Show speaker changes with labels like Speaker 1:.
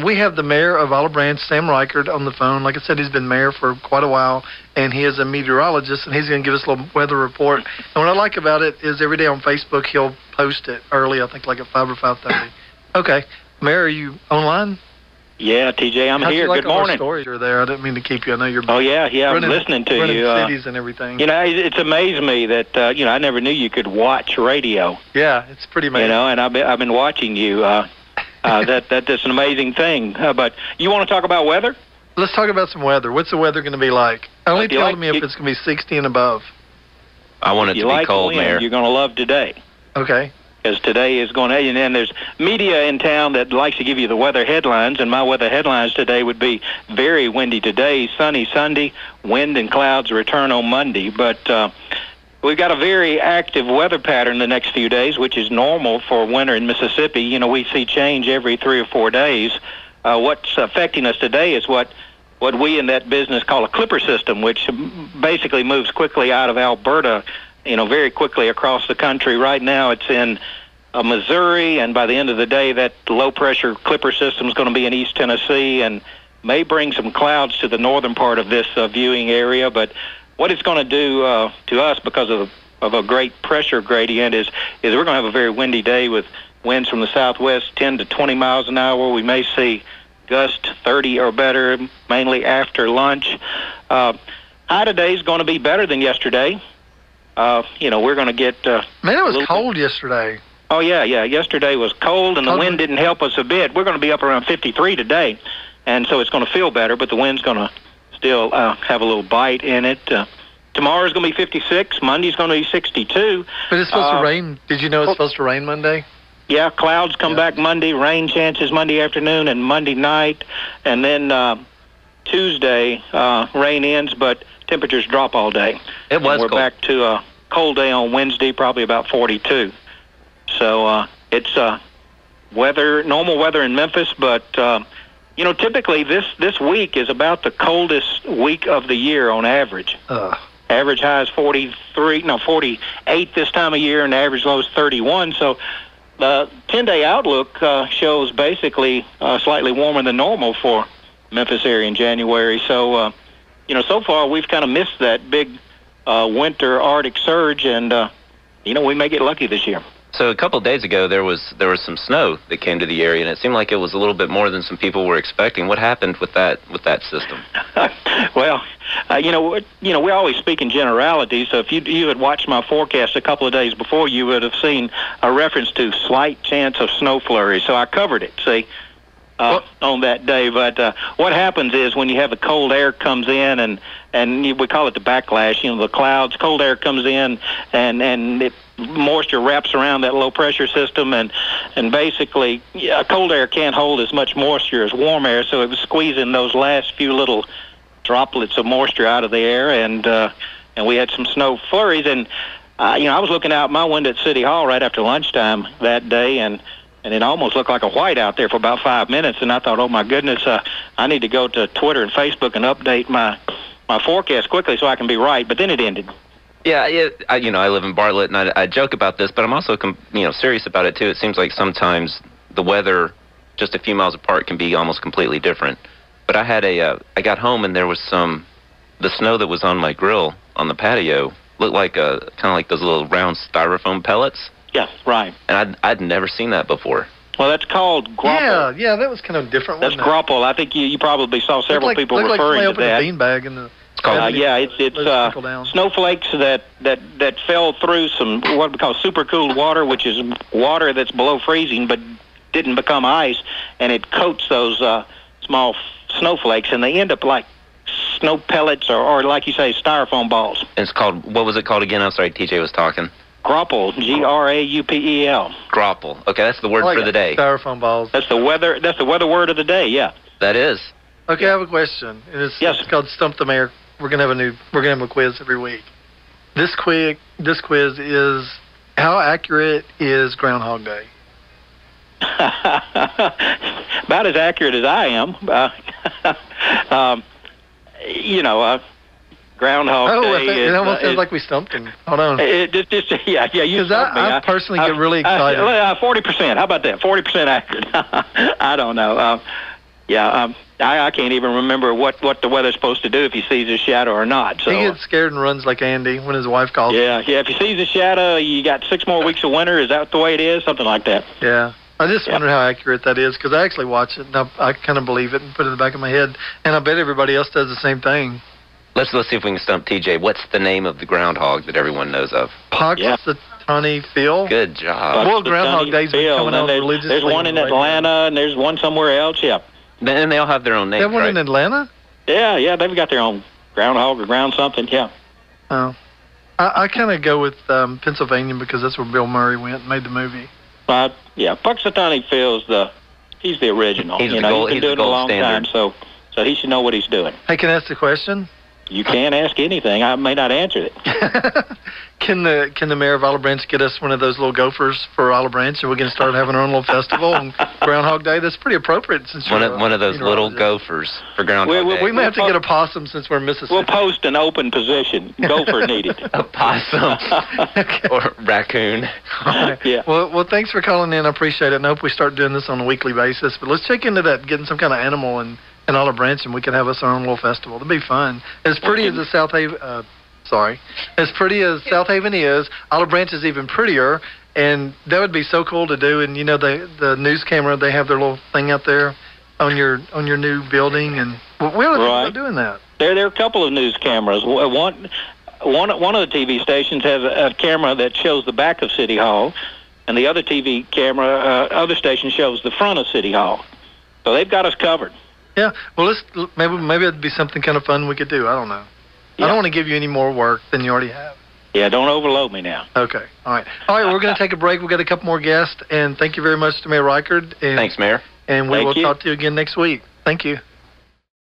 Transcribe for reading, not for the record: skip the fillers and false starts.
Speaker 1: We have the mayor of Olive Branch, Sam Rikard, on the phone. Like I said, he's been mayor for quite a while, and he is a meteorologist, and he's going to give us a little weather report. And what I like about it is every day on Facebook he'll post it early, I think like at 5 or 5:30. Okay. Mayor, are you online?
Speaker 2: Yeah, TJ, I'm here.
Speaker 1: Like
Speaker 2: Good morning.
Speaker 1: Stories you're there. I didn't mean to keep you. I know you're.
Speaker 2: Oh yeah, I'm listening to you.
Speaker 1: Cities and everything.
Speaker 2: You know, it's amazed me that I never knew you could watch radio.
Speaker 1: Yeah, it's pretty amazing.
Speaker 2: You know, and I've been watching you. That's an amazing thing. But you want to talk about weather?
Speaker 1: Let's talk about some weather. What's the weather going to be like? Only tell me if it's going to be 60 and above.
Speaker 2: I want it to be cold, Mayor. You're going to love today.
Speaker 1: Okay.
Speaker 2: Because today is going to, and then there's media in town that likes to give you the weather headlines, and my weather headlines today would be very windy today, sunny Sunday, wind and clouds return on Monday. But we've got a very active weather pattern the next few days, which is normal for winter in Mississippi. You know, we see change every 3 or 4 days. What's affecting us today is what we in that business call a clipper system, which basically moves quickly out of Alberta, you know, very quickly across the country. Right now it's in Missouri, and by the end of the day that low-pressure clipper system is going to be in East Tennessee and may bring some clouds to the northern part of this viewing area. But what it's going to do to us because of a great pressure gradient is we're going to have a very windy day with winds from the southwest 10 to 20 miles an hour. We may see gust 30 or better, mainly after lunch. High today is going to be better than yesterday. You know, we're going to get...
Speaker 1: Man, it was cold yesterday.
Speaker 2: Oh, yeah. Yesterday was cold, and the wind didn't help us a bit. We're going to be up around 53 today, and so it's going to feel better, but the wind's going to still have a little bite in it. Tomorrow's going to be 56. Monday's going to be 62.
Speaker 1: But it's supposed to rain. Did you know it's supposed to rain Monday?
Speaker 2: Yeah, clouds come back Monday, rain chances Monday afternoon and Monday night, and then Tuesday rain ends, but temperatures drop all day.
Speaker 3: It was
Speaker 2: We're
Speaker 3: cold.
Speaker 2: back to a cold day on Wednesday, probably about 42. So it's normal weather in Memphis, but you know, typically this week is about the coldest week of the year on average. Average high is 48 this time of year, and the average low is 31. So the 10-day outlook shows basically slightly warmer than normal for Memphis area in January. So you know, so far we've kind of missed that big winter Arctic surge, and you know, we may get lucky this year.
Speaker 3: So a couple of days ago, there was some snow that came to the area, and it seemed like it was a little bit more than some people were expecting. What happened with that system?
Speaker 2: Well, you know, we always speak in generalities. So if you had watched my forecast a couple of days before, you would have seen a reference to slight chance of snow flurries. So I covered it. See. On that day, but what happens is when you have the cold air comes in, and we call it the backlash. You know, the clouds, cold air comes in, and moisture wraps around that low pressure system, and basically, cold air can't hold as much moisture as warm air, so it was squeezing those last few little droplets of moisture out of the air, and we had some snow flurries, and you know, I was looking out my window at City Hall right after lunchtime that day, and it almost looked like a white out there for about 5 minutes, and I thought, oh my goodness, I need to go to Twitter and Facebook and update my forecast quickly so I can be right. But then it ended.
Speaker 3: Yeah, you know, I live in Bartlett, and I joke about this, but I'm also serious about it too. It seems like sometimes the weather just a few miles apart can be almost completely different. But I got home and there was the snow that was on my grill on the patio looked like kind of like those little round styrofoam pellets.
Speaker 2: Yeah, right.
Speaker 3: And I'd never seen that before.
Speaker 2: Well, that's called grapple.
Speaker 1: Yeah, that was kind of different.
Speaker 2: That's grapple. I think you probably saw several people referring to that.
Speaker 1: Like beanbag in the.
Speaker 2: Yeah, it's snowflakes that fell through some what we call supercooled water, which is water that's below freezing but didn't become ice, and it coats those small snowflakes, and they end up like snow pellets or like you say, styrofoam balls.
Speaker 3: And it's called, what was it called again? I'm sorry, TJ was talking.
Speaker 2: Grapple, Graupel.
Speaker 3: Grapple. Okay, that's the word for the day.
Speaker 1: Styrofoam balls.
Speaker 2: That's the weather word of the day. Yeah.
Speaker 3: That is.
Speaker 1: Okay, I have a question. It's called Stump the Mayor. We're gonna have a quiz every week. This quiz is, how accurate is Groundhog Day?
Speaker 2: About as accurate as I am. Groundhog Day.
Speaker 1: It almost sounds like we stumped him. Hold on.
Speaker 2: You stumped me.
Speaker 1: I personally get really excited.
Speaker 2: 40%. How about that? 40% accurate. I don't know. Yeah, I can't even remember what the weather's supposed to do if he sees a shadow or not. So
Speaker 1: he gets scared and runs like Andy when his wife calls him.
Speaker 2: Yeah. If he sees a shadow, you got 6 more weeks of winter. Is that the way it is? Something like that.
Speaker 1: Yeah. I just wonder how accurate that is, because I actually watch it, and I kind of believe it and put it in the back of my head, and I bet everybody else does the same thing.
Speaker 3: Let's see if we can stump TJ. What's the name of the groundhog that everyone knows of?
Speaker 1: Punxsutawney Phil.
Speaker 3: Good job.
Speaker 1: Well, Groundhog Day's been coming out religiously.
Speaker 2: There's one in Atlanta, and there's one somewhere else, yeah.
Speaker 3: And they all have their own names,
Speaker 1: They have one
Speaker 3: right?
Speaker 1: in Atlanta?
Speaker 2: Yeah, they've got their own groundhog or ground something, yeah.
Speaker 1: Oh. I kind of go with Pennsylvania because that's where Bill Murray went and made the movie.
Speaker 2: Yeah, Punxsutawney Phil's he's the original.
Speaker 3: He's
Speaker 2: he's been doing it a long time, so he should know what he's doing.
Speaker 1: Hey, can I ask the question?
Speaker 2: You can't ask anything. I may not answer it.
Speaker 1: Can the mayor of Olive Branch get us one of those little gophers for Olive Branch, and we can start having our own little festival on Groundhog Day? That's pretty appropriate since
Speaker 3: one of those little gophers for Groundhog Day.
Speaker 1: We may have to get a possum since we're in Mississippi.
Speaker 2: We'll post an open position. Gopher needed.
Speaker 3: A possum or raccoon.
Speaker 1: Right.
Speaker 2: Yeah.
Speaker 1: Well, thanks for calling in. I appreciate it, and I hope we start doing this on a weekly basis. But let's check into that, getting some kind of animal in Olive Branch, and we can have us our own little festival. It'll be fun. As pretty as the South Haven, as pretty as South Haven is, Olive Branch is even prettier, and that would be so cool to do. And the news camera, they have their little thing out there on your new building, and we ought to think about doing that.
Speaker 2: There are a couple of news cameras. One of the TV stations has a camera that shows the back of City Hall, and the other TV camera, other station shows the front of City Hall. So they've got us covered.
Speaker 1: Yeah, well, maybe it'd be something kind of fun we could do. I don't know. Yeah. I don't want to give you any more work than you already have.
Speaker 2: Yeah, don't overload me now.
Speaker 1: Okay, all right. We're going to take a break. We've got a couple more guests, and thank you very much to Mayor Rikard.
Speaker 3: Thanks, Mayor.
Speaker 1: And we will talk to you again next week. Thank you.